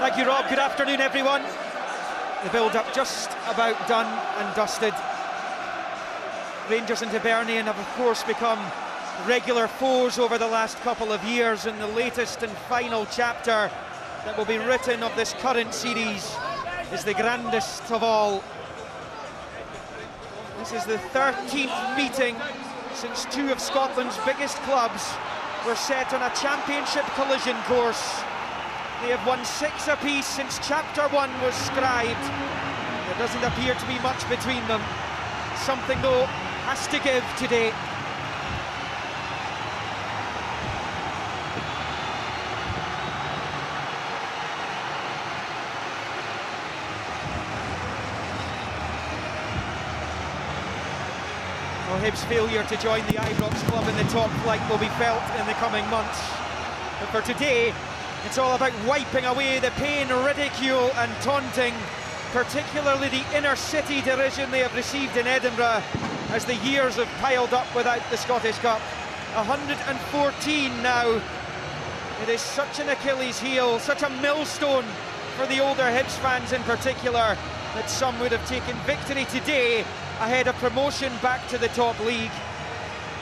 Thank you, Rob. Good afternoon, everyone. The build-up just about done and dusted. Rangers and Hibernian have, of course, become regular foes over the last couple of years, and the latest and final chapter that will be written of this current series is the grandest of all. This is the 13th meeting since two of Scotland's biggest clubs were set on a championship collision course. They have won 6 apiece since Chapter 1 was scribed. There doesn't appear to be much between them. Something, though, has to give today. Well, Hibs' failure to join the Ibrox club in the top flight will be felt in the coming months. But for today, it's all about wiping away the pain, ridicule and taunting, particularly the inner city derision they have received in Edinburgh as the years have piled up without the Scottish Cup. 114 now. It is such an Achilles heel, such a millstone for the older Hibs fans in particular, that some would have taken victory today ahead of promotion back to the top league.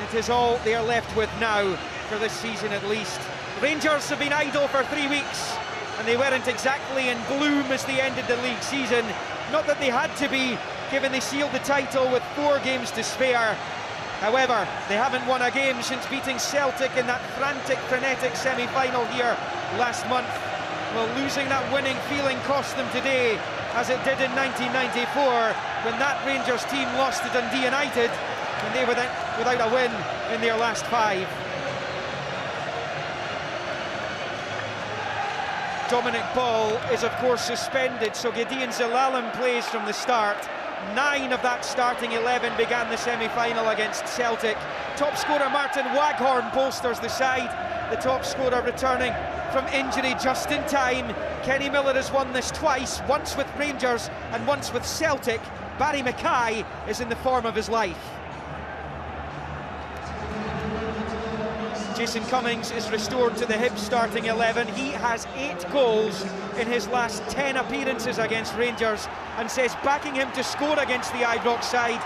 It is all they are left with now, for this season at least. Rangers have been idle for 3 weeks, and they weren't exactly in bloom as they ended the league season. Not that they had to be, given they sealed the title with 4 games to spare. However, they haven't won a game since beating Celtic in that frantic, frenetic semi-final here last month. Well, losing that winning feeling cost them today, as it did in 1994, when that Rangers team lost to Dundee United, and they were without a win in their last 5. Dominic Ball is, of course, suspended, so Gideon Zelalem plays from the start. 9 of that starting 11 began the semi-final against Celtic. Top scorer Martin Waghorn bolsters the side, the top scorer returning from injury just in time. Kenny Miller has won this twice, once with Rangers and once with Celtic. Barry Mackay is in the form of his life. Jason Cummings is restored to the Hibs starting 11. He has 8 goals in his last 10 appearances against Rangers, and says backing him to score against the Ibrox side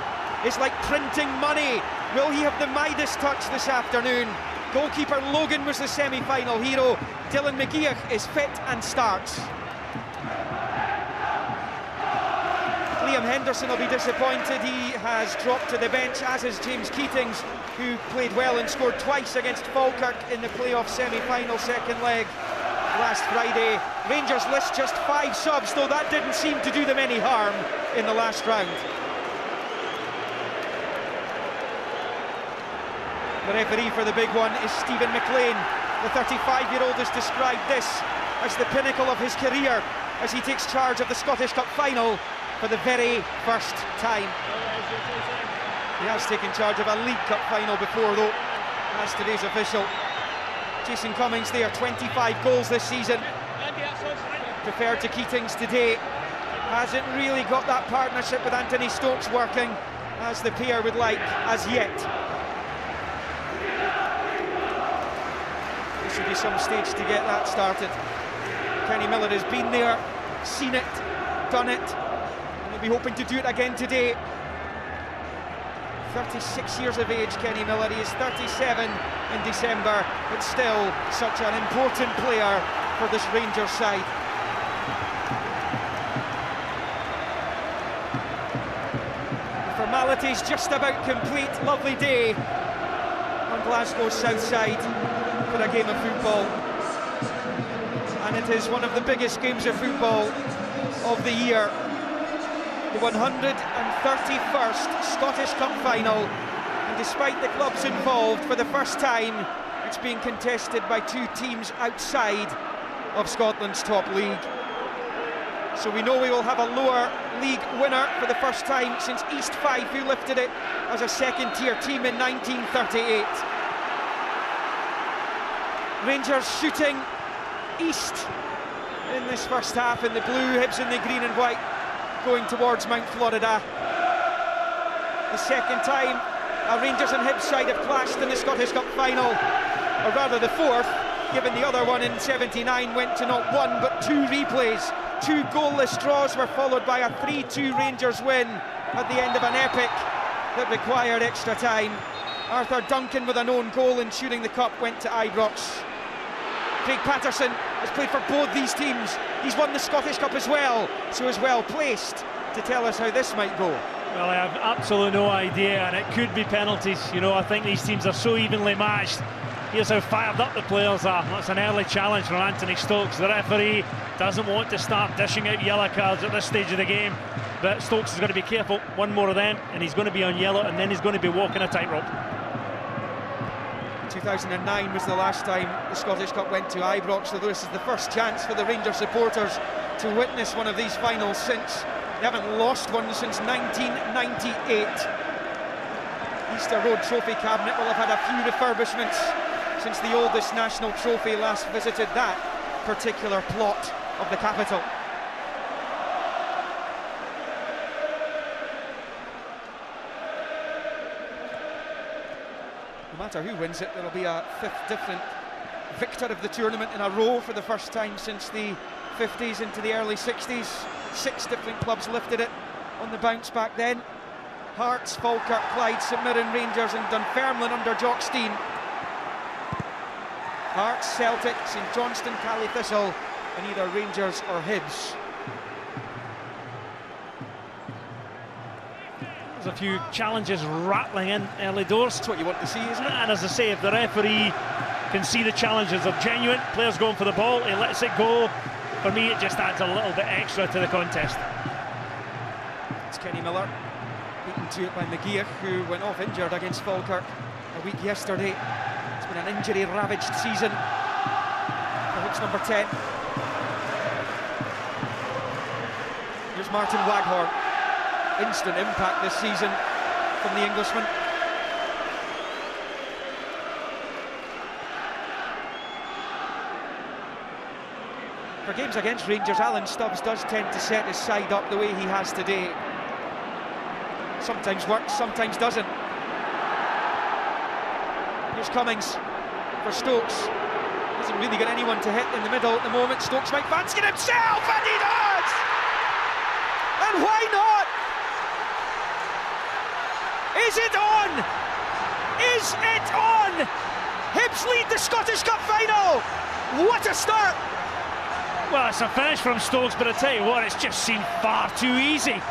is like printing money. Will he have the Midas touch this afternoon? Goalkeeper Logan was the semi-final hero. Dylan McGeoch is fit and starts. Liam Henderson will be disappointed. He has dropped to the bench, as is James Keatings, who played well and scored twice against Falkirk in the playoff semi-final second leg last Friday. Rangers list just 5 subs, though that didn't seem to do them any harm in the last round. The referee for the big one is Stephen McLean. The 35-year-old has described this as the pinnacle of his career as he takes charge of the Scottish Cup Final for the very first time. He has taken charge of a League Cup Final before, though, as today's official. Jason Cummings there, 25 goals this season. Preferred to Keatings today. Hasn't really got that partnership with Anthony Stokes working as the pair would like as yet. This should be some stage to get that started. Kenny Miller has been there, seen it, done it, and he'll be hoping to do it again today. 36 years of age, Kenny Miller. He is 37 in December, but still such an important player for this Rangers side. The formalities just about complete. Lovely day on Glasgow's south side for a game of football, and it is one of the biggest games of football of the year. The 131st Scottish Cup Final, and despite the clubs involved, for the first time it's being contested by 2 teams outside of Scotland's top league. So we know we will have a lower league winner for the first time since East Fife, who lifted it as a second-tier team in 1938. Rangers shooting east in this first half in the blue, Hibs in the green and white, going towards Mount Florida. The second time a Rangers and Hibs side have clashed in the Scottish Cup Final, or rather the 4th, given the other one in 79 went to not one but two replays. Two goalless draws were followed by a 3-2 Rangers win at the end of an epic that required extra time. Arthur Duncan with an own goal, ensuring the cup went to Ibrox. Craig Patterson has played for both these teams. He's won the Scottish Cup as well, so is well placed to tell us how this might go. Well, I have absolutely no idea, and it could be penalties. You know, I think these teams are so evenly matched. Here's how fired up the players are. That's an early challenge from Anthony Stokes. The referee doesn't want to start dishing out yellow cards at this stage of the game, but Stokes is going to be careful. One more of them and he's going to be on yellow, and then he's going to be walking a tightrope. 2009 was the last time the Scottish Cup went to Ibrox, so this is the first chance for the Rangers supporters to witness one of these finals since they haven't lost one since 1998. Easter Road Trophy Cabinet will have had a few refurbishments since the oldest national trophy last visited that particular plot of the capital. No matter who wins it, there will be a fifth different victor of the tournament in a row for the first time since the 50s into the early 60s. 6 different clubs lifted it on the bounce back then. Hearts, Falkirk, Clyde, St Mirren, Rangers and Dunfermline under Jock Stein. Hearts, Celtic, St Johnstone, Cally Thistle and either Rangers or Hibs. There's a few challenges rattling in early doors. That's what you want to see, isn't it? And as I say, if the referee can see the challenges are genuine, players going for the ball, he lets it go. For me, it just adds a little bit extra to the contest. It's Kenny Miller, beaten to it by McGeoch, who went off injured against Falkirk a week yesterday. It's been an injury-ravaged season for Hibs number 10. Here's Martin Waghorn. Instant impact this season from the Englishman. For games against Rangers, Alan Stubbs does tend to set his side up the way he has today. Sometimes works, sometimes doesn't. Here's Cummings for Stokes. Hasn't really got anyone to hit in the middle at the moment. Stokes might fancy it himself, and he does! And why not? Is it on? Is it on? Hibs lead the Scottish Cup Final! What a start! Well, it's a finish from Stokes, but I tell you what, it's just seemed far too easy.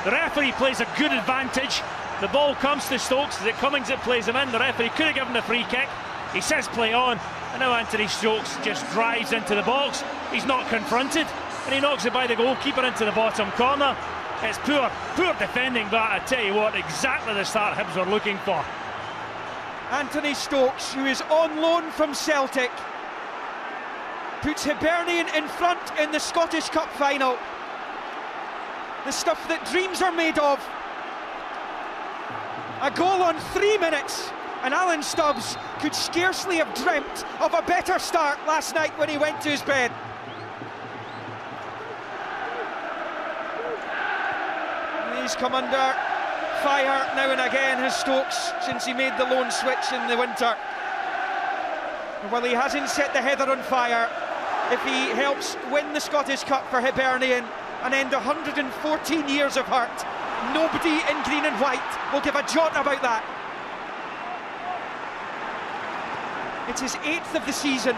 The referee plays a good advantage. The ball comes to Stokes, as it Cummings that plays him in. The referee could have given the free kick. He says play on, and now Anthony Stokes just drives into the box. He's not confronted, and he knocks it by the goalkeeper into the bottom corner. It's poor defending, but I tell you what, exactly the start Hibs were looking for. Anthony Stokes, who is on loan from Celtic, puts Hibernian in front in the Scottish Cup Final. The stuff that dreams are made of. A goal on 3 minutes, and Alan Stubbs could scarcely have dreamt of a better start last night when he went to his bed. And he's come under fire now and again, has Stokes, since he made the loan switch in the winter. And while he hasn't set the heather on fire, if he helps win the Scottish Cup for Hibernian and end 114 years of hurt, nobody in green and white will give a jot about that. It's his 8th of the season.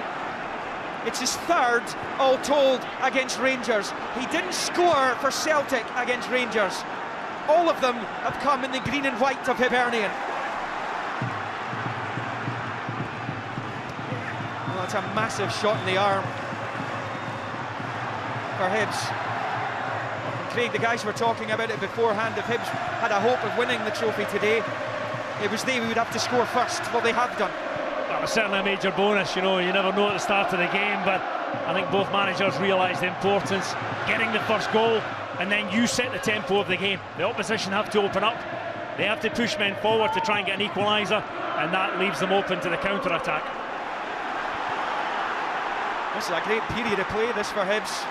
It's his 3rd, all told, against Rangers. He didn't score for Celtic against Rangers. All of them have come in the green and white of Hibernian. Well, that's a massive shot in the arm for Hibs. And Craig, the guys were talking about it beforehand. If Hibs had a hope of winning the trophy today, it was they who would have to score first. Well, they have done. That was certainly a major bonus. You know, you never know at the start of the game, but I think both managers realised the importance, getting the first goal, and then you set the tempo of the game. The opposition have to open up. They have to push men forward to try and get an equaliser, and that leaves them open to the counter-attack. This is a great period of play, this for Hibs.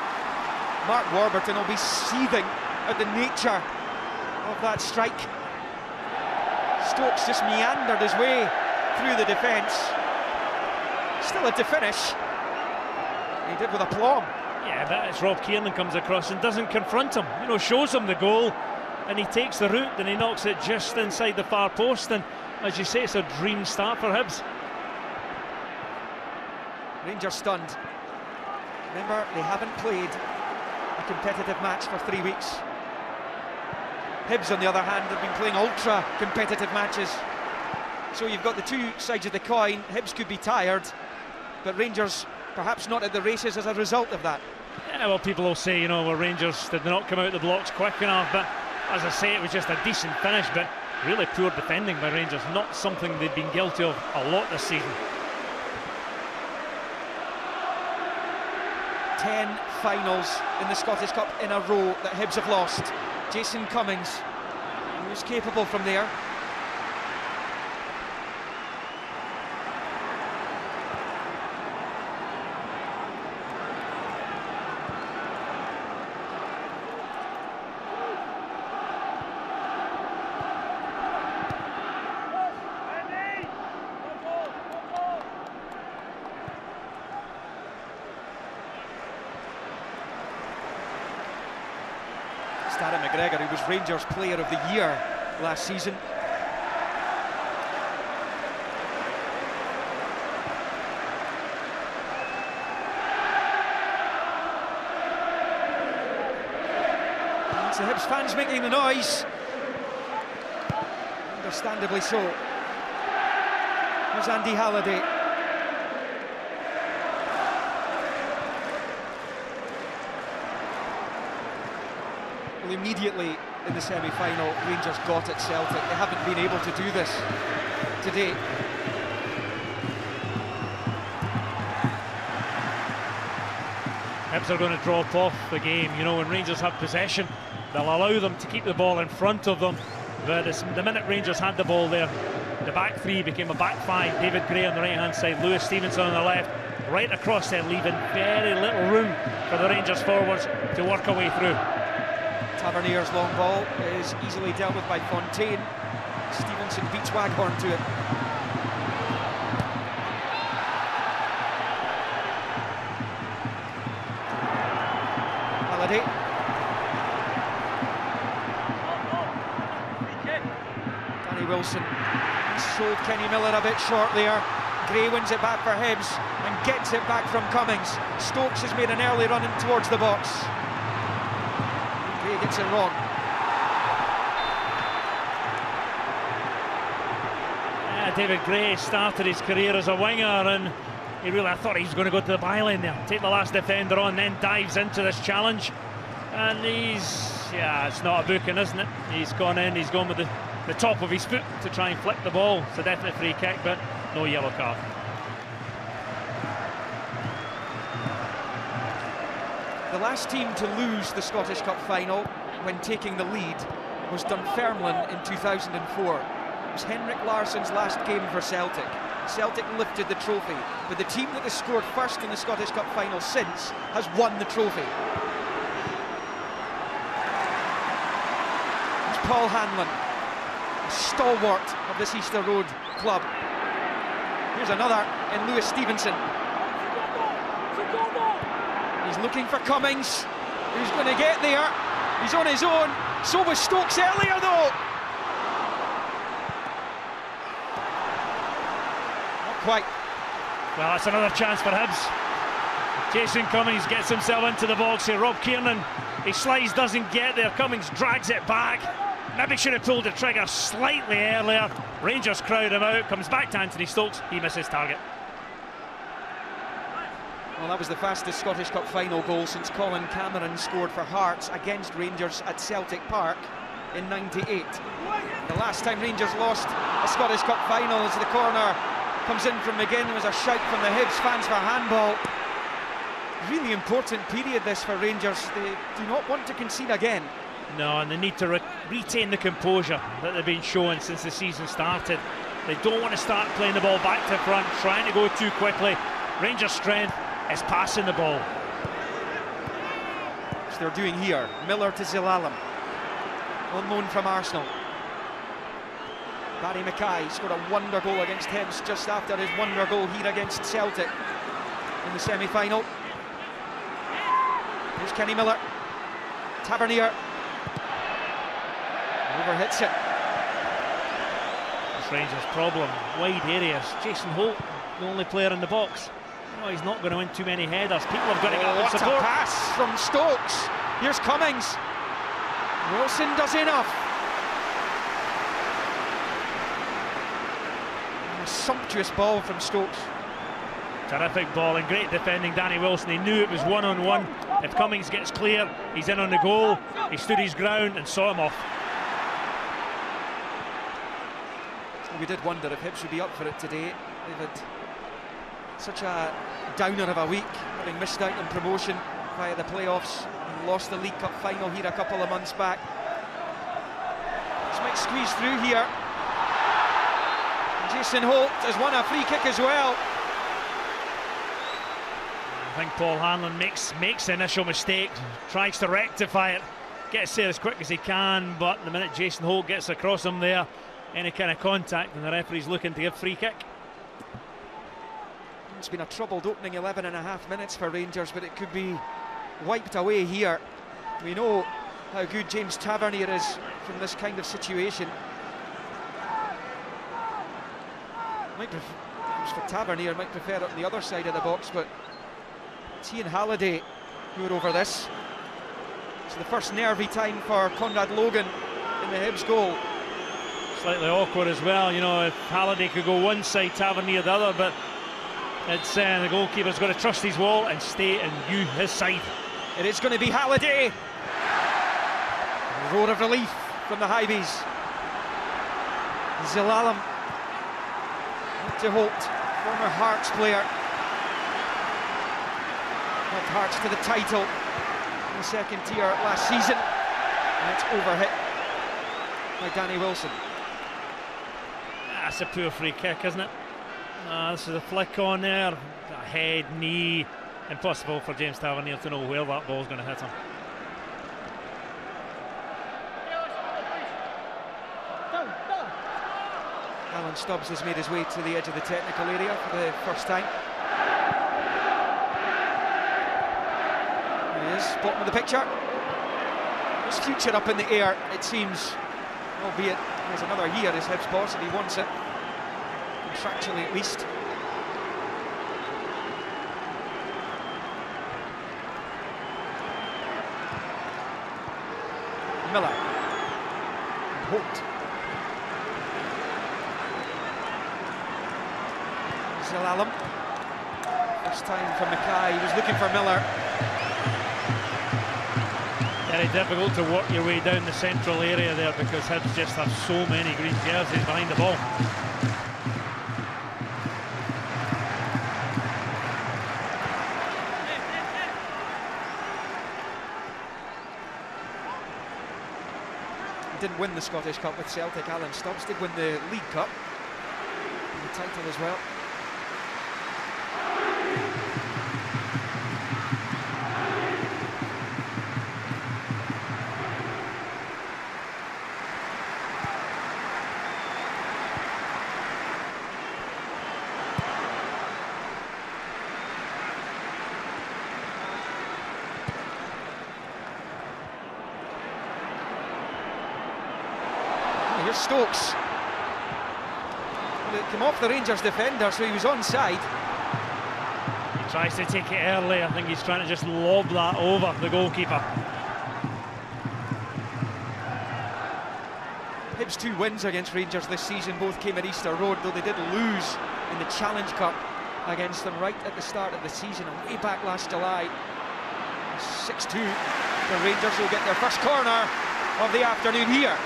Mark Warburton will be seething at the nature of that strike. Stokes just meandered his way through the defence. Still had to finish. He did with aplomb. Yeah, but it's Rob Kiernan comes across and doesn't confront him. You know, shows him the goal, and he takes the route and he knocks it just inside the far post. And as you say, it's a dream start for Hibs. Rangers stunned. Remember, they haven't played a competitive match for 3 weeks. Hibs, on the other hand, have been playing ultra competitive matches. So you've got the two sides of the coin. Hibs could be tired, but Rangers perhaps not at the races as a result of that. Yeah, well, people will say, you know, well, Rangers did not come out the blocks quick enough, but as I say, it was just a decent finish, but really poor defending by Rangers, not something they've been guilty of a lot this season. 10 finals in the Scottish Cup in a row that Hibs have lost. Jason Cummings, he was capable from there. Darren McGregor, who was Rangers Player of the Year last season. It's the Hibs fans making the noise. Understandably so. Here's Andy Halliday. Well, immediately in the semi-final, Rangers got at Celtic. They haven't been able to do this today. Hibs are going to drop off the game. You know, when Rangers have possession, they'll allow them to keep the ball in front of them. But the minute Rangers had the ball there, the back three became a back five. David Gray on the right-hand side, Lewis Stevenson on the left, right across there, leaving very little room for the Rangers forwards to work a way through. Tavernier's long ball is easily dealt with by Fontaine. Stevenson beats Waghorn to it. Halliday. Danny Wilson sold Kenny Miller a bit short there. Gray wins it back for Hibs and gets it back from Cummings. Stokes has made an early run in towards the box. Gray gets it wrong. Yeah, David Gray started his career as a winger, and he really, I thought he was going to go to the byline there, take the last defender on, then dives into this challenge. And yeah, it's not a booking, isn't it? He's gone in, he's gone with the top of his foot to try and flick the ball. It's a definite free kick, but no yellow card. The last team to lose the Scottish Cup Final when taking the lead was Dunfermline in 2004. It was Henrik Larsson's last game for Celtic. Celtic lifted the trophy, but the team that has scored first in the Scottish Cup Final since has won the trophy. It's Paul Hanlon, a stalwart of this Easter Road club. Here's another in Lewis Stevenson. He's looking for Cummings. Who's going to get there? He's on his own. So was Stokes earlier, though. Not quite. Well, that's another chance for Hibs. Jason Cummings gets himself into the box here. Rob Kiernan, he slides, doesn't get there. Cummings drags it back. Maybe should have pulled the trigger slightly earlier. Rangers crowd him out. Comes back to Anthony Stokes. He misses target. Well, that was the fastest Scottish Cup Final goal since Colin Cameron scored for Hearts against Rangers at Celtic Park in '98. The last time Rangers lost a Scottish Cup Final as the corner comes in from McGinn. There was a shout from the Hibs fans for handball. Really important period this for Rangers. They do not want to concede again. No, and they need to retain the composure that they've been showing since the season started. They don't want to start playing the ball back to front, trying to go too quickly. Rangers' strength is passing the ball. Which they're doing here. Miller to Zilalem, on loan from Arsenal. Barry Mackay scored a wonder goal against Hibs just after his wonder goal here against Celtic in the semi-final. Here's Kenny Miller. Tavernier overhits it. This Rangers' problem, wide areas. Jason Holt, the only player in the box. No, he's not going to win too many headers. People have got to get up and support. What a pass from Stokes. Here's Cummings. Wilson does enough. A sumptuous ball from Stokes. Terrific ball and great defending, Danny Wilson. He knew it was one-on-one. If Cummings gets clear, he's in on the goal. He stood his ground and saw him off. We did wonder if Hibs would be up for it today. They've had such a downer of a week, having missed out on promotion via the playoffs and lost the League Cup final here a couple of months back. This might squeeze through here. And Jason Holt has won a free kick as well. I think Paul Hanlon makes the initial mistake, tries to rectify it, gets there as quick as he can, but the minute Jason Holt gets across him there, any kind of contact, and the referee's looking to give free kick. It's been a troubled opening 11.5 minutes for Rangers, but it could be wiped away here. We know how good James Tavernier is from this kind of situation. For Tavernier, might prefer it on the other side of the box, but it's he and Halliday who are over this. It's the first nervy time for Conrad Logan in the Hibs goal. Slightly awkward as well, you know, if Halliday could go one side, Tavernier the other, but it's the goalkeeper's got to trust his wall and stay in his side. It is going to be Halliday. A roar of relief from the Hibees. Zilalem to Holt, former Hearts player. Helped Hearts to the title in the second tier last season. And it's overhit by Danny Wilson. That's a poor free kick, isn't it? This is a flick on there, a head, knee. Impossible for James Tavernier to know where that ball's going to hit him. Alan Stubbs has made his way to the edge of the technical area for the first time. There he is, bottom of the picture. There's future up in the air, it seems, albeit there's another year as Hibs boss if he wants it, contractually at least. Miller and Holt. Zilalem. First time for Mackay, he was looking for Miller. Very difficult to work your way down the central area there because Hibs just have so many green jerseys behind the ball. He didn't win the Scottish Cup with Celtic. Alan Stubbs did win the League Cup and the title as well. Here's Stokes. Well, it came off the Rangers defender, so he was onside. He tries to take it early. I think he's trying to just lob that over the goalkeeper. Hibs' 2 wins against Rangers this season both came at Easter Road, though they did lose in the Challenge Cup against them right at the start of the season, way back last July. 6-2. The Rangers will get their first corner of the afternoon here.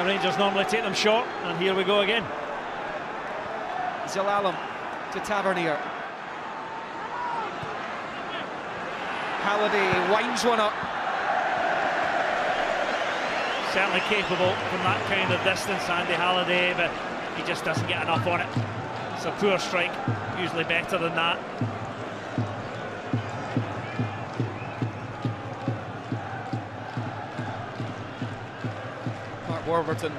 Rangers normally take them short, and here we go again. Zilalem to Tavernier. Halliday winds one up. Certainly capable from that kind of distance, Andy Halliday, but he just doesn't get enough on it. It's a poor strike, usually better than that. Warburton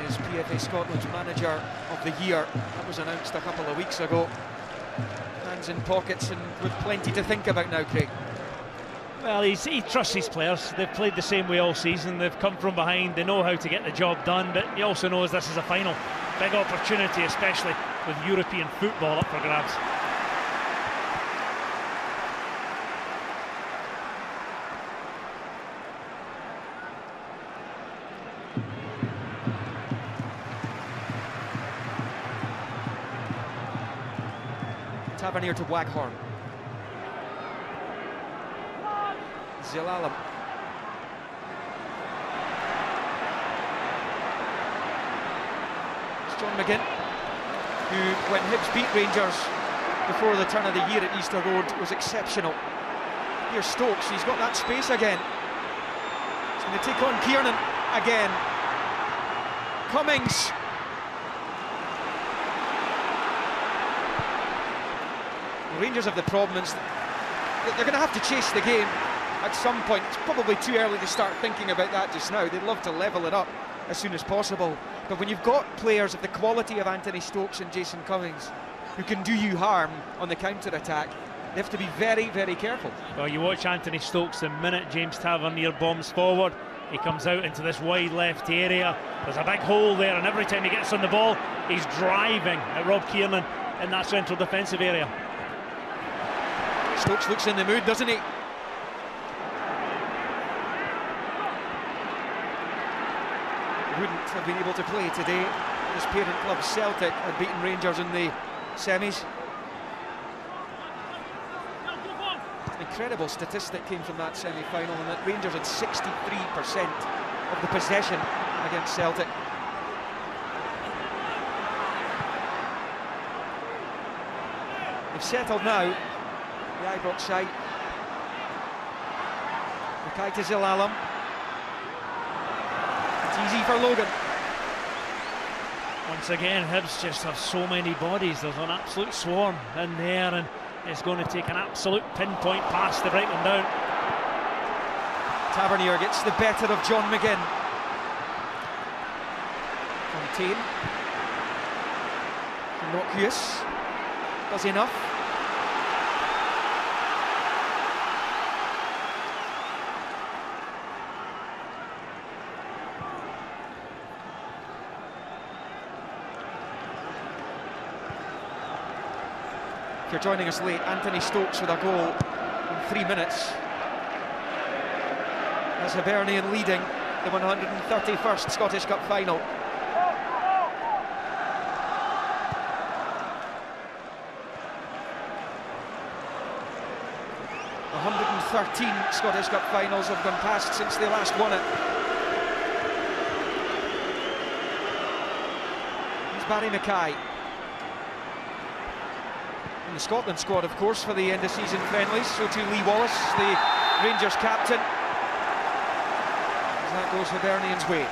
is PFA Scotland's Manager of the Year. That was announced a couple of weeks ago. Hands in pockets and with plenty to think about now, Craig. Well, he trusts his players. They've played the same way all season. They've come from behind. They know how to get the job done, but he also knows this is a final. Big opportunity, especially with European football up for grabs. Tavernier to Waghorn. Zilalam. It's John McGinn, who, when Hibs beat Rangers before the turn of the year at Easter Road, was exceptional. Here's Stokes, he's got that space again. He's going to take on Kiernan again. Cummings. The Rangers have the problem is that they're going to have to chase the game at some point. It's probably too early to start thinking about that just now. They'd love to level it up as soon as possible. But when you've got players of the quality of Anthony Stokes and Jason Cummings who can do you harm on the counter-attack, they have to be very, very careful. Well, you watch Anthony Stokes the minute James Tavernier bombs forward. He comes out into this wide left area. There's a big hole there, and every time he gets on the ball, he's driving at Rob Kiernan in that central defensive area. Stokes looks in the mood, doesn't he? Wouldn't have been able to play today. His parent club Celtic had beaten Rangers in the semis. An incredible statistic came from that semi-final, and that Rangers had 63% of the possession against Celtic. They've settled now, the Ibrox side. Mackay to Zilalam. It's easy for Logan. Once again, Hibs just have so many bodies. There's an absolute swarm in there, and it's going to take an absolute pinpoint pass to break them down. Tavernier gets the better of John McGinn. Fontaine. Innocuous. Does enough. If you're joining us late, Anthony Stokes with a goal in 3 minutes. As Hibernian leading the 131st Scottish Cup Final. 113 Scottish Cup Finals have gone past since they last won it. Here's Barry Mackay. In the Scotland squad, of course, for the end of season friendlies. So too Lee Wallace, the Rangers captain. As that goes Hibernian's way.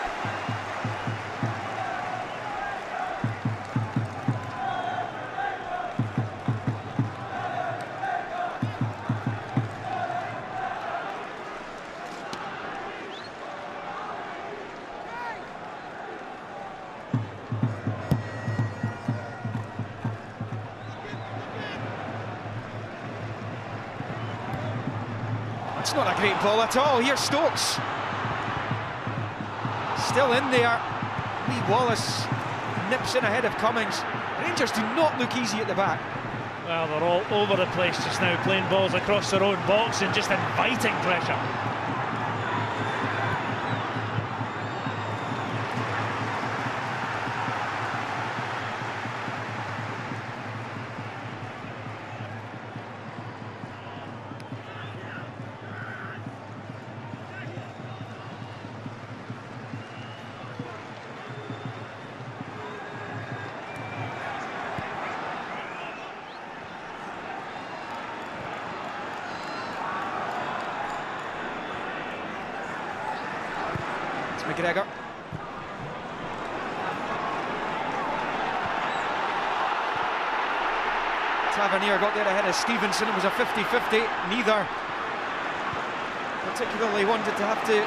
It's not a great ball at all. Here's Stokes. Still in there. Lee Wallace nips in ahead of Cummings. Rangers do not look easy at the back. Well, they're all over the place just now, playing balls across their own box and just inviting pressure. McGregor. Tavernier got there ahead of Stevenson. It was a 50-50. Neither particularly wanted to have to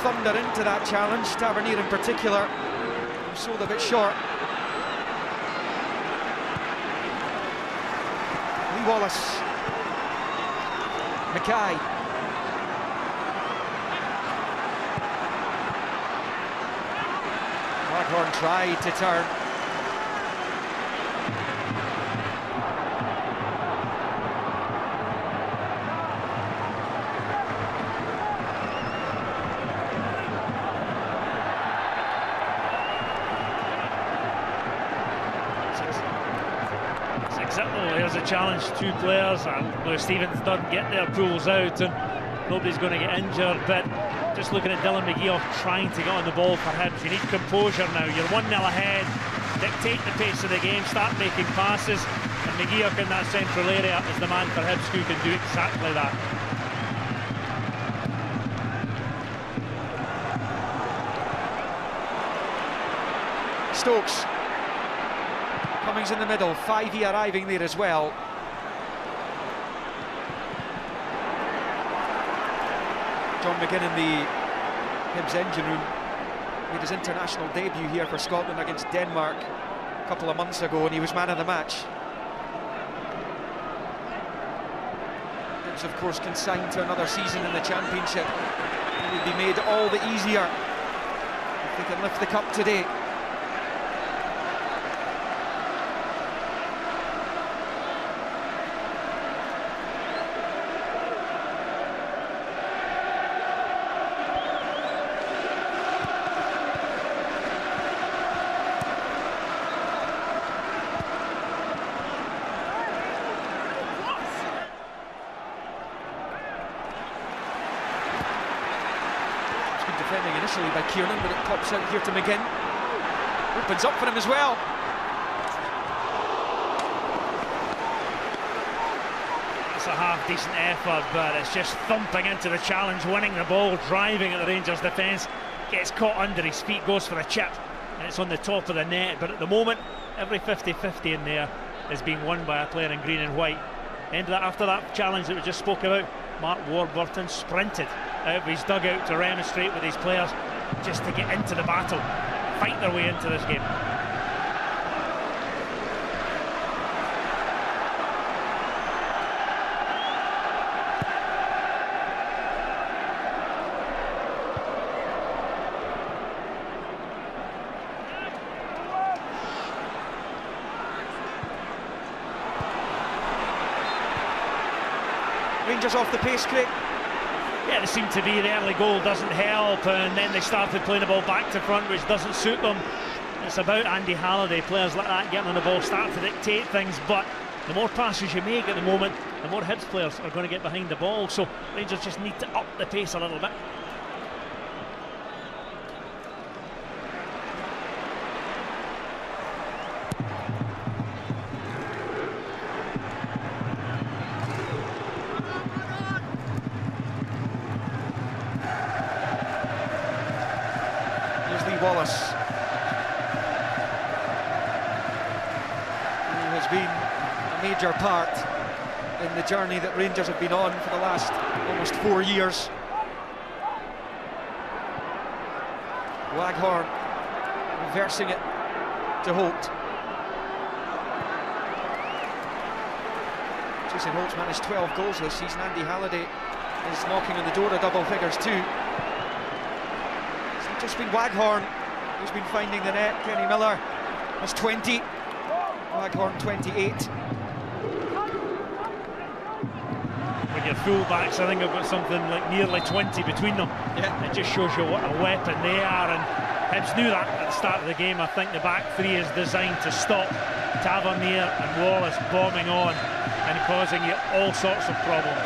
thunder into that challenge. Tavernier in particular. sold a bit short. Lee Wallace. Mackay. Waghorn tried to turn. There's a challenge, 2 players, and Stevens doesn't get there, pulls out, and nobody's going to get injured. But just looking at Dylan McGeoch trying to get on the ball for Hibs, you need composure now. You're 1-0 ahead, dictate the pace of the game, start making passes, and McGeoch in that central area is the man for Hibs who can do exactly that. Stokes. Cummings in the middle, 5E arriving there as well. John McGinn in the Hibs engine room made his international debut here for Scotland against Denmark a couple of months ago, and he was man of the match. Hibs, of course, consigned to another season in the Championship. It would be made all the easier if they can lift the cup today. Defending initially by Kiernan, but it pops out here to McGinn. Opens up for him as well. It's a half-decent effort, but it's just thumping into the challenge, winning the ball, driving at the Rangers defence. Gets caught under his feet, goes for a chip, and it's on the top of the net. But at the moment, every 50-50 in there is being won by a player in green and white. After that challenge that we just spoke about, Mark Warburton sprinted out of his dugout to remonstrate with his players just to get into the battle, fight their way into this game. Rangers off the pace, Craig. Yeah, they seem to be. The early goal doesn't help, and then they started playing the ball back to front, which doesn't suit them. It's about Andy Halliday. Players like that getting on the ball start to dictate things, but the more passes you make at the moment, the more Hibs players are going to get behind the ball, so Rangers just need to up the pace a little bit. Wallace, who has been a major part in the journey that Rangers have been on for the last almost 4 years. Waghorn reversing it to Holt. Jason Holt's managed 12 goals this season. Andy Halliday is knocking on the door of double figures too. Just been Waghorn who's been finding the net. Kenny Miller has 20, Waghorn 28. When your full-backs, I think I've got something like nearly 20 between them. Yeah. It just shows you what a weapon they are, and Hibs knew that at the start of the game. I think the back three is designed to stop Tavernier and Wallace bombing on and causing you all sorts of problems.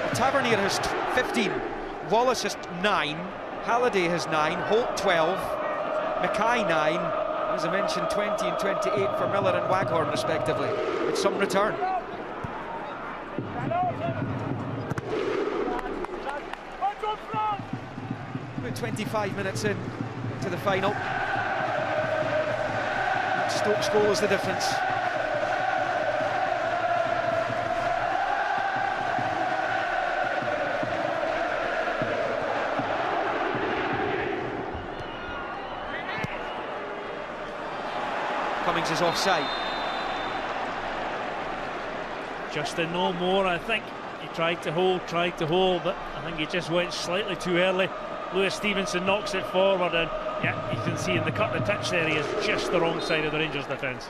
Well, Tavernier has 15. Wallace has 9, Halliday has 9, Holt 12, Mackay 9, as I mentioned 20 and 28 for Miller and Waghorn respectively, with some return. About 25 minutes in to the final. Stokes' goal is the difference. Cummings is offside. Just a no more, I think. He tried to hold, but I think he just went slightly too early. Lewis Stevenson knocks it forward, and yeah, you can see in the cut of the pitch there, he is just the wrong side of the Rangers defence.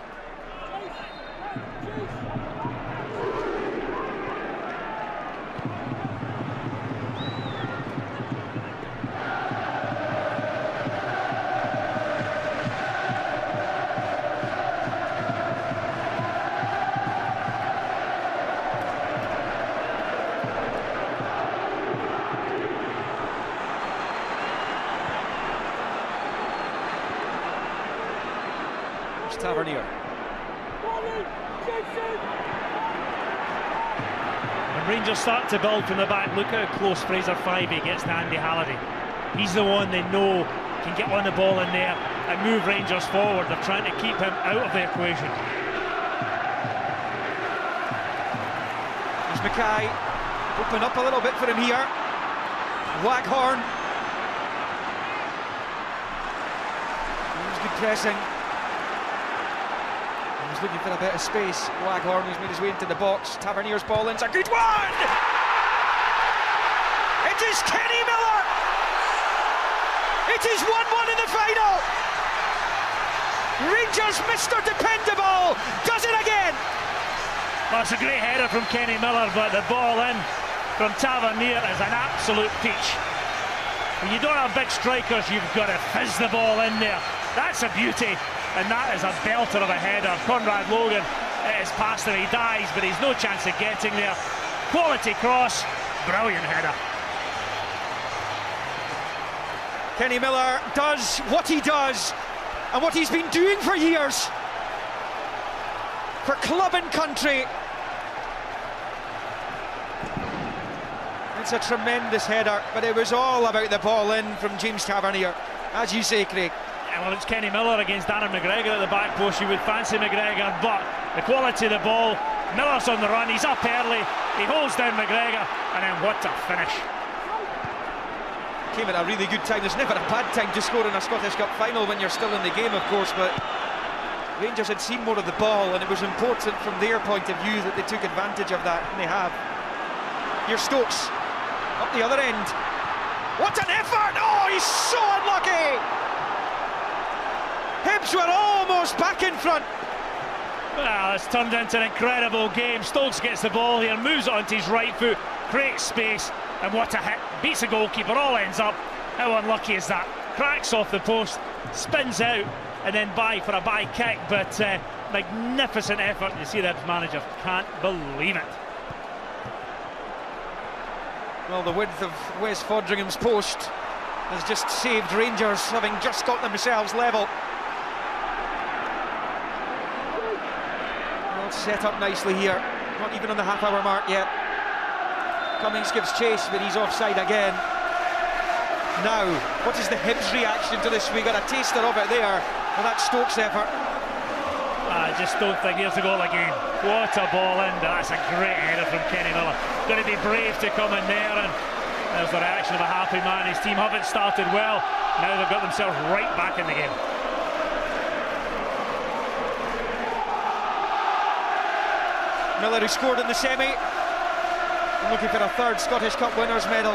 Tavernier. When Rangers start to build from the back, look how close Fraser Fyvie gets to Andy Halliday. He's the one they know can get on the ball in there and move Rangers forward. They're trying to keep him out of the equation. There's Mackay. Open up a little bit for him here. Waghorn. He's good pressing. Looking for a bit of space. Waghorn has made his way into the box. Tavernier's ball in's a good one! It is Kenny Miller! It is 1-1 in the final! Rangers Mr. Dependable does it again! Well, it's a great header from Kenny Miller, but the ball in from Tavernier is an absolute peach. When you don't have big strikers, you've got to fizz the ball in there. That's a beauty. And that is a belter of a header. Conrad Logan, it is past him, he dies, but he's no chance of getting there. Quality cross, brilliant header. Kenny Miller does what he does and what he's been doing for years for club and country. It's a tremendous header, but it was all about the ball in from James Tavernier, as you say, Craig. Well, it's Kenny Miller against Darren McGregor at the back post. You would fancy McGregor, but the quality of the ball, Miller's on the run, he's up early, he holds down McGregor, and then what a finish. Came at a really good time. There's never a bad time to score in a Scottish Cup final when you're still in the game, of course, but Rangers had seen more of the ball, and it was important from their point of view that they took advantage of that, and they have. Here's Stokes, up the other end. What an effort! Oh, he's so unlucky! Hibs were almost back in front. Well, it's turned into an incredible game. Stokes gets the ball here, moves it onto his right foot, creates space, and what a hit. Beats the goalkeeper, all ends up. How unlucky is that? Cracks off the post, spins out, and then for a by kick, but magnificent effort. You see that manager can't believe it. Well, the width of Wes Fodringham's post has just saved Rangers, having just got themselves level. Well, set up nicely here, not even on the half-hour mark yet. Cummings gives chase, but he's offside again. Now, what is the Hibs reaction to this? We got a taster of it there for that Stokes effort. I just don't think here's the goal again. What a ball in, but that's a great header from Kenny Miller. Going to be brave to come in there, and there's the reaction of a happy man. His team haven't started well, now they've got themselves right back in the game. Miller, who scored in the semi, looking for a third Scottish Cup winners' medal,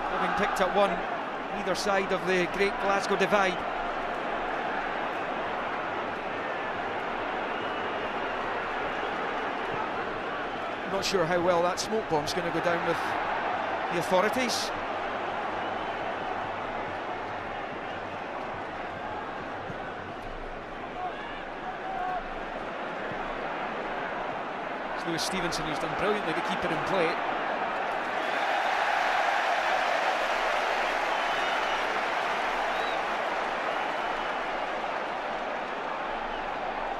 having picked up one either side of the Great Glasgow Divide. Not sure how well that smoke bomb's going to go down with the authorities. It's Lewis Stevenson, who's done brilliantly to keep it in play.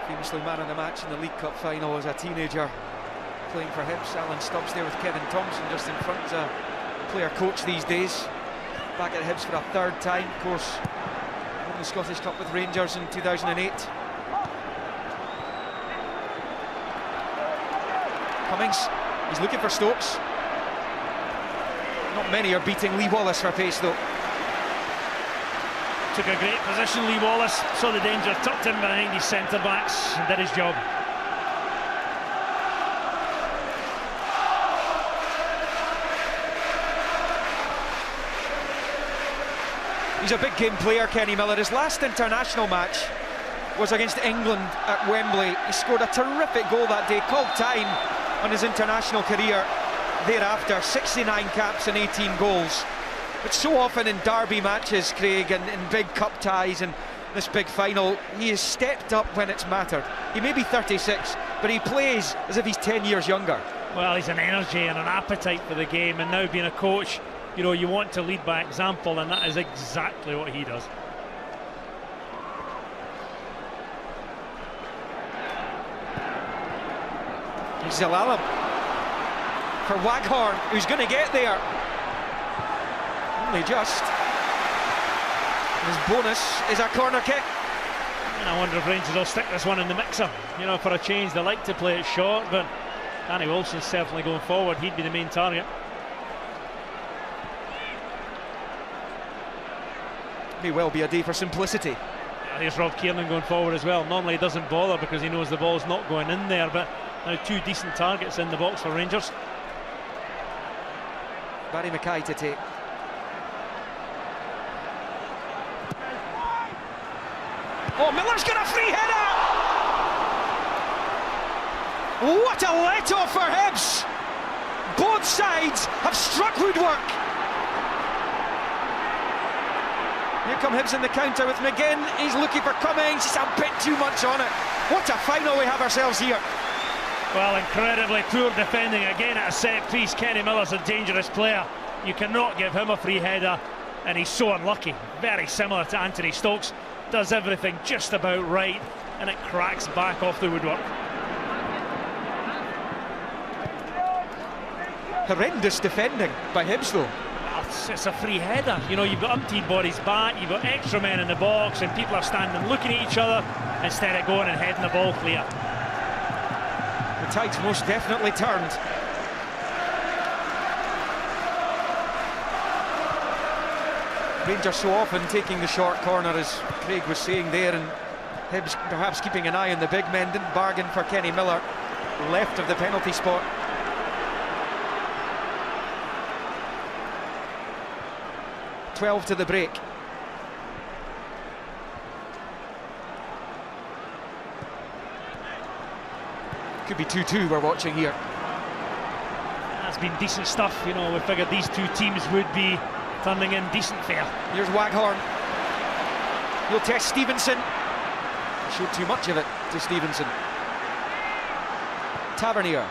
Famously man of the match in the League Cup final as a teenager, playing for Hibs. Alan Stubbs there with Kevin Thompson just in front as a player coach these days. Back at Hibs for a third time, of course, won the Scottish Cup with Rangers in 2008. Cummings, he's looking for Stokes. Not many are beating Lee Wallace for pace though. Took a great position, Lee Wallace, saw the danger, tucked in behind his centre-backs and did his job. He's a big game player, Kenny Miller. His last international match was against England at Wembley. He scored a terrific goal that day, called time on his international career thereafter. 69 caps and 18 goals. But so often in derby matches, Craig, and in big cup ties and this big final, he has stepped up when it's mattered. He may be 36, but he plays as if he's 10 years younger. Well, he's an energy and an appetite for the game, and now being a coach, you know, you want to lead by example, and that is exactly what he does. Zelalem for Waghorn, who's going to get there. Only just. His bonus is a corner kick. And I wonder if Rangers will stick this one in the mixer. You know, for a change, they like to play it short, but Danny Wilson's certainly going forward. He'd be the main target. May well be a day for simplicity. Yeah, here's Rob Kiernan going forward as well. Normally he doesn't bother because he knows the ball's not going in there, but now two decent targets in the box for Rangers. Barry Mackay to take. Oh, Miller's got a free header! What a let-off for Hibs! Both sides have struck woodwork. Here come Hibs in the counter with McGinn. He's looking for Cummings. He's a bit too much on it. What a final we have ourselves here. Well, incredibly poor defending again at a set piece. Kenny Miller's a dangerous player. You cannot give him a free header, and he's so unlucky. Very similar to Anthony Stokes. Does everything just about right, and it cracks back off the woodwork. Horrendous defending by Hibs, though. Well, it's a free header. You know, you've got umpteen bodies back, you've got extra men in the box, and people are standing looking at each other instead of going and heading the ball clear. The tide's most definitely turned. Rangers so often taking the short corner, as Craig was saying there, and Hibs perhaps keeping an eye on the big men. Didn't bargain for Kenny Miller, left of the penalty spot. .12 to the break. Could be 2-2 we're watching here. That's been decent stuff, you know. We figured these two teams would be turning in decent fare. Here's Waghorn. He'll test Stevenson. Showed too much of it to Stevenson. Tavernier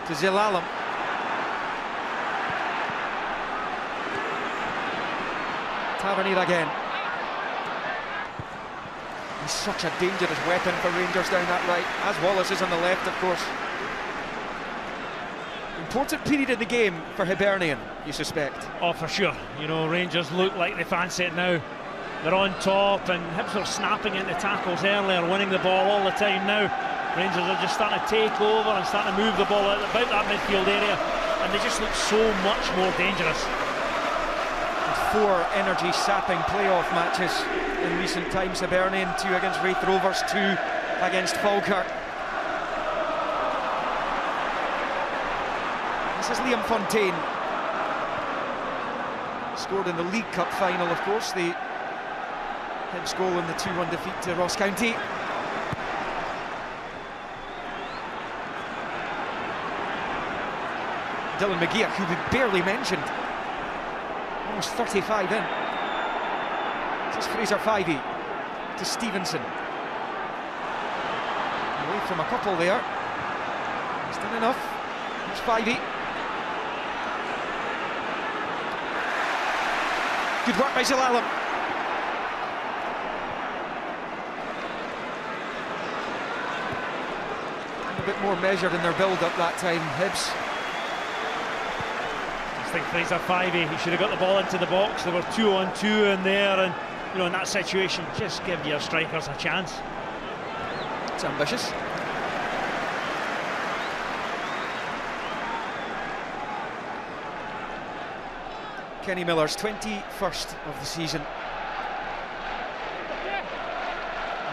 to Zelalem. Tavernier again. He's such a dangerous weapon for Rangers down that right, as Wallace is on the left, of course. Important period in the game for Hibernian, you suspect? Oh, for sure. You know, Rangers look like they fancy it now. They're on top, and Hibs are snapping into tackles earlier, winning the ball all the time now. Rangers are just starting to take over and starting to move the ball out about that midfield area, and they just look so much more dangerous. And 4 energy-sapping playoff matches in recent times. Hibernian, 2 against Leith Rovers, 2 against Falkirk. This is Liam Fontaine. Scored in the League Cup final, of course, the Hibs goal in the 2-1 defeat to Ross County. Dylan McGeer, who we barely mentioned, almost 35 in. This is Fraser Fivey to Stevenson. Away from a couple there. He's done enough. It's Fivey. Good work by Zelalem. A bit more measured in their build-up that time, Hibs. I think Fraser Fivey, he should have got the ball into the box. There were 2-on-2 in there, and you know, in that situation, just give your strikers a chance. It's ambitious. Kenny Miller's 21st of the season.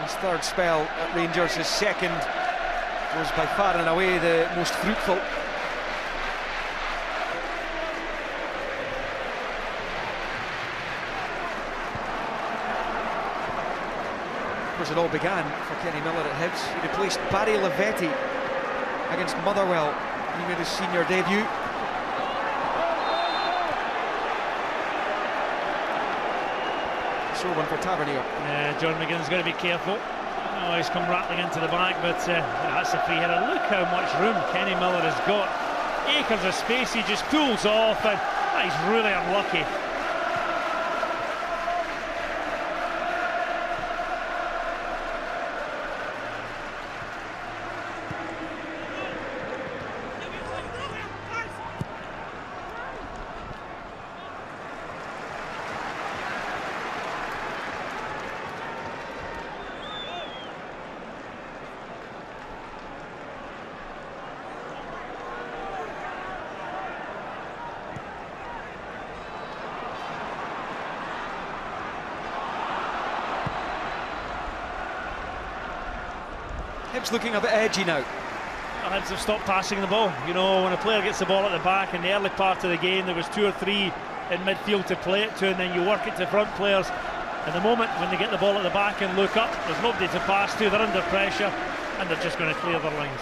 His third spell at Rangers, his second was by far and away the most fruitful. Of course, it all began for Kenny Miller at Hibs. He replaced Barry Lavetti against Motherwell. He made his senior debut. One for Tavernier. Yeah, John McGinn's got to be careful. Oh, he's come rattling into the back, but that's a free header. Look how much room Kenny Miller has got. Acres of space, he just pulls off, and he's really unlucky. Hibs looking a bit edgy now. Hibs have stopped passing the ball. You know, when a player gets the ball at the back in the early part of the game, there was 2 or 3 in midfield to play it to, and then you work it to front players. At the moment, when they get the ball at the back and look up, there's nobody to pass to, they're under pressure, and they're just going to clear their lines.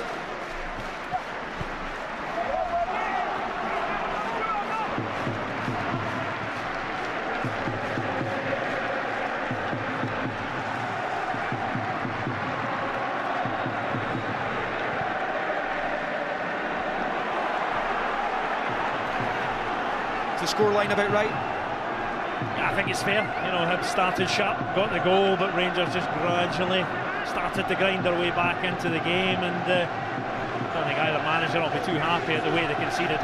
The scoreline about right? Yeah, I think it's fair. You know, Hibs started sharp, got the goal, but Rangers just gradually started to grind their way back into the game, and I don't think either manager will be too happy at the way they conceded.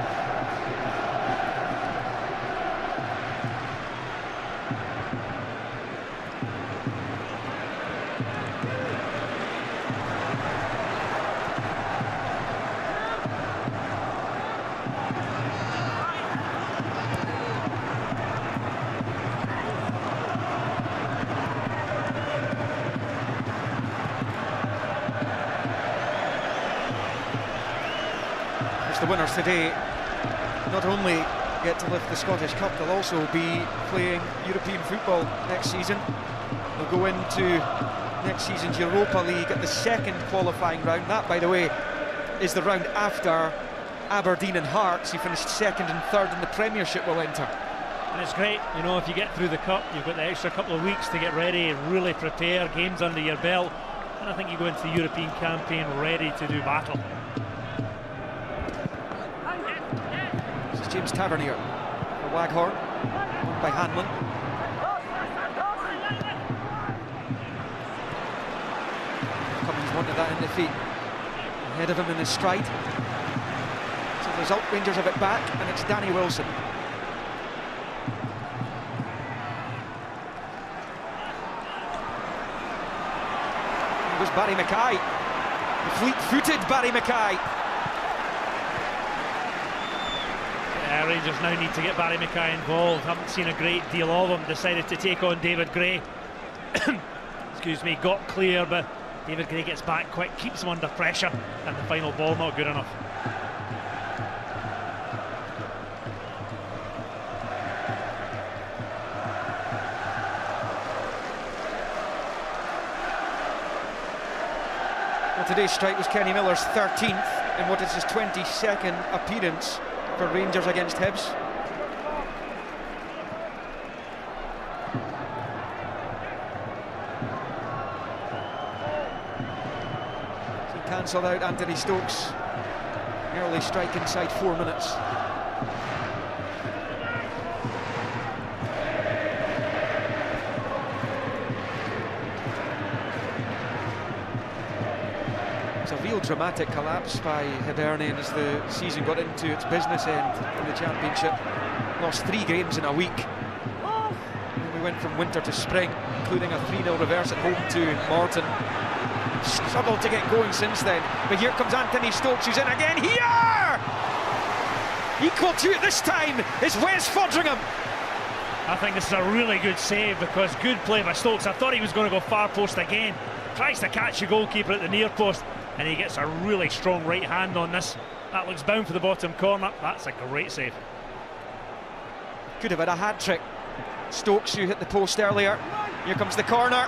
The winners today not only get to lift the Scottish Cup, they'll also be playing European football next season. They'll go into next season's Europa League at the second qualifying round. That, by the way, is the round after Aberdeen and Hearts, who finished second and third in the Premiership, will enter. And it's great, you know, if you get through the Cup, you've got the extra couple of weeks to get ready, really prepare, games under your belt, and I think you go into the European campaign ready to do battle. James Tavernier for Waghorn, won by Hanlon. Cummings wanted that in the feet. Ahead of him in his stride. So the result, Rangers have it back, and it's Danny Wilson. It was Barry Mackay, the fleet-footed Barry Mackay. Rangers now need to get Barry Mackay involved. Haven't seen a great deal of him. Decided to take on David Gray. Excuse me, got clear, but David Gray gets back quick, keeps him under pressure, and the final ball not good enough. Well, today's strike was Kenny Miller's 13th in what is his 22nd appearance for Rangers against Hibs. He cancelled out Anthony Stokes. Early strike inside 4 minutes. A real dramatic collapse by Hibernian as the season got into its business end in the Championship. Lost 3 games in a week. And we went from winter to spring, including a 3-0 reverse at home to Morton. Struggled to get going since then, but here comes Anthony Stokes, who's in again here! Equal to it this time is Wes Fodringham. I think this is a really good save, because good play by Stokes. I thought he was going to go far post again. tries to catch the goalkeeper at the near post, and he gets a really strong right hand on this. That looks bound for the bottom corner. That's a great save. Could have had a hat-trick. Stokes, who hit the post earlier. Here comes the corner.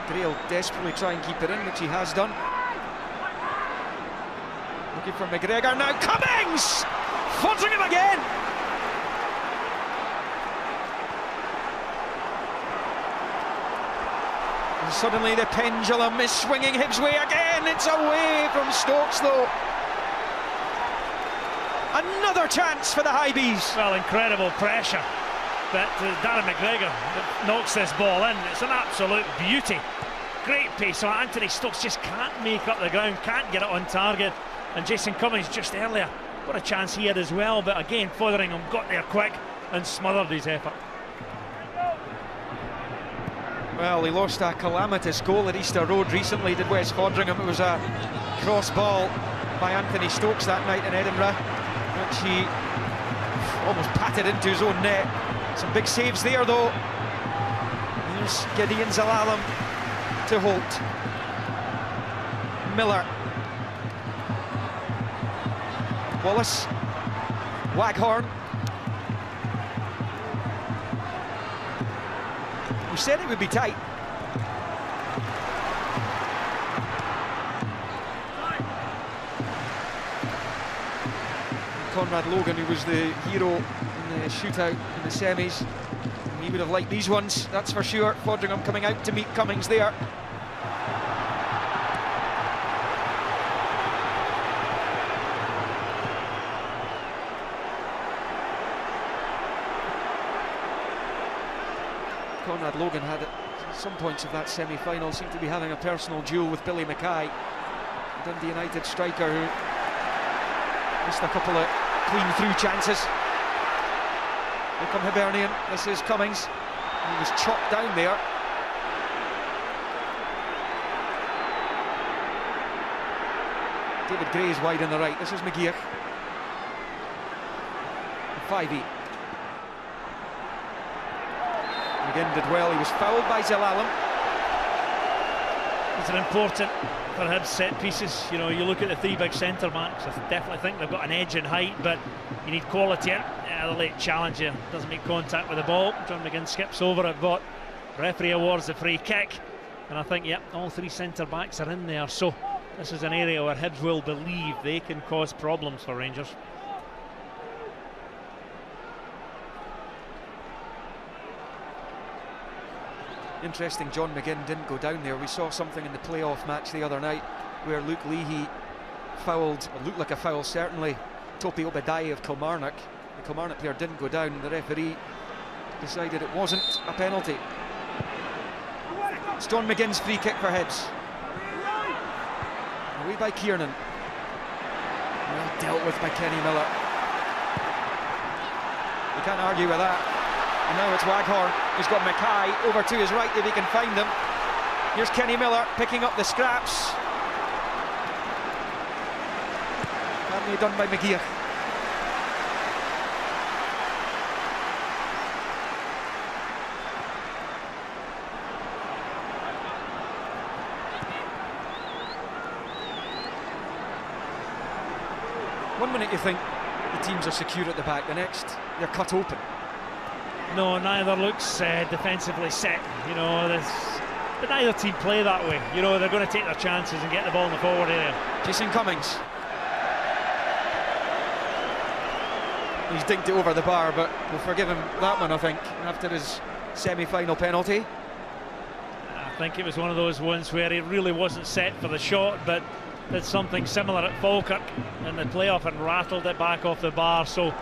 Gray will desperately try and keep it in, which he has done. Looking for McGregor now. Cummings! Fodringham again! And suddenly the pendulum is swinging Hibs' way again. It's away from Stokes, though. Another chance for the Hibees. Well, incredible pressure. But Darren McGregor knocks this ball in. It's an absolute beauty. Great pace. So Anthony Stokes just can't make up the ground, can't get it on target. And Jason Cummings just earlier, what a chance he had as well. But again, Foderingham got there quick and smothered his effort. Well, he lost a calamitous goal at Easter Road recently, did Wes Foderingham. It was a cross ball by Anthony Stokes that night in Edinburgh, which he almost patted into his own net. Some big saves there, though. Here's Gideon Zelalem to Holt. Miller. Wallace. Waghorn. We said it would be tight. Conrad Logan, who was the hero in the shootout in the semis, he would have liked these ones, that's for sure. Fodringham coming out to meet Cummings there. Conrad Logan had at some points of that semi-final seemed to be having a personal duel with Billy Mackay, Dundee United striker who missed a couple of clean through chances. Here come Hibernian. This is Cummings. He was chopped down there. David Gray is wide on the right. This is McGeer. 5-8. Again did well. He was fouled by Zelalem. It's an important for Hibs set pieces. You know, you look at the three big centre backs, I definitely think they've got an edge in height, but you need quality in. The late challenger doesn't make contact with the ball. John McGinn skips over it, but referee awards the free kick. And I think, yep, all three centre backs are in there. So this is an area where Hibs will believe they can cause problems for Rangers. Interesting, John McGinn didn't go down there. We saw something in the playoff match the other night where Luke Leahy fouled, it looked like a foul certainly, Topi Obadiah of Kilmarnock. The Kilmarnock player didn't go down. The referee decided it wasn't a penalty. It's John McGinn's free kick for Hibs. Away by Kiernan. Well dealt with by Kenny Miller. You can't argue with that. And now it's Waghorn, who's got Mackay over to his right if he can find him. Here's Kenny Miller picking up the scraps. Badly done by McGeer. One minute you think the teams are secure at the back, the next they're cut open. No, neither looks defensively set. You know, but neither team play that way. You know, they're going to take their chances and get the ball in the forward area. Jason Cummings. He's dinked it over the bar, but we'll forgive him that one, I think, after his semi-final penalty. I think it was one of those ones where he really wasn't set for the shot, but did something similar at Falkirk in the playoff and rattled it back off the bar. So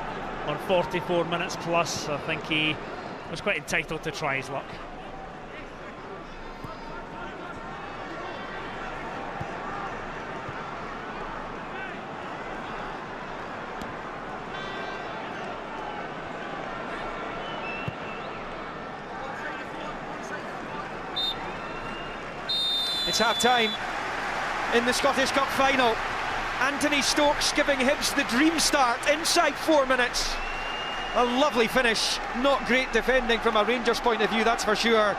on 44 minutes plus, I think he was quite entitled to try his luck. It's half-time in the Scottish Cup Final. Anthony Stokes giving Hibs the dream start inside 4 minutes. A lovely finish, not great defending from a Rangers point of view, that's for sure.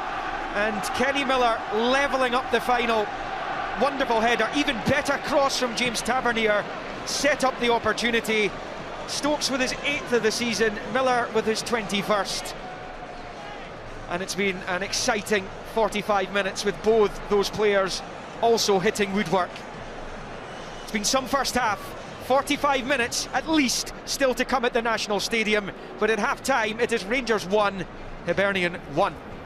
And Kenny Miller levelling up the final. Wonderful header, even better cross from James Tavernier, set up the opportunity. Stokes with his 8th of the season, Miller with his 21st. And it's been an exciting 45 minutes with both those players also hitting woodwork. It's been some first half, 45 minutes at least still to come at the National Stadium, but at half-time it is Rangers 1, Hibernian 1.